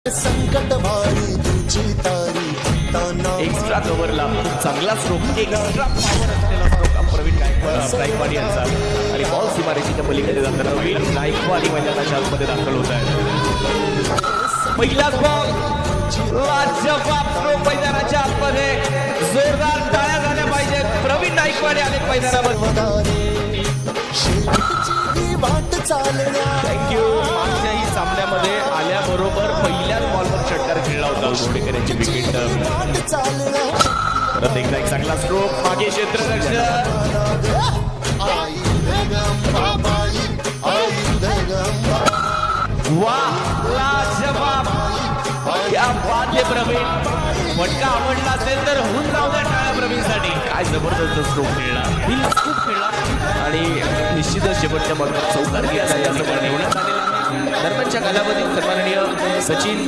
संकट भारी तुझी तारी एक्स्ट्रा कव्हरला चांगला स्ट्रोक एक्स्ट्रा पॉवर असलेला स्ट्रोक प्रवीण गायकवाड यांचा आणि बॉल सीमारेषेच्या पलीकडे जाताना प्रवीण गायकवाड मैदानाच्या आतमध्ये दाखल होत आहे. पहिलाच बॉल लाजवाब स्ट्रोक मैदानाच्या आतमध्ये जोरदार टाळ्या झाल्या पाहिजेत. प्रवीण गायकवाड आले मैदानामध्ये. वाट चालण्या थँक्यू. मागच्याही सामन्यामध्ये आल्याबरोबर पहिल्याच बॉलवर षटकार खेळला होता घोडेकर यांची विकेट. वाट चालण्या परत एकदा एक चांगला स्ट्रोक मागे क्षेत्ररक्षण. वा लाजवाब क्या बात आहे प्रवीण. फटका आवडला असेल तर होऊन जाऊ द्या टाळ्या प्रवीणसाठी. काय जबरदस्त स्ट्रोक खेळला, खूप खेळला आणि निश्चितच शेवटच्या बॉलवर चौकार घेतला याचं ठेवण्यात आलेलं आहे. दरम्यानच्या कालावधीत सन्माननीय सचिन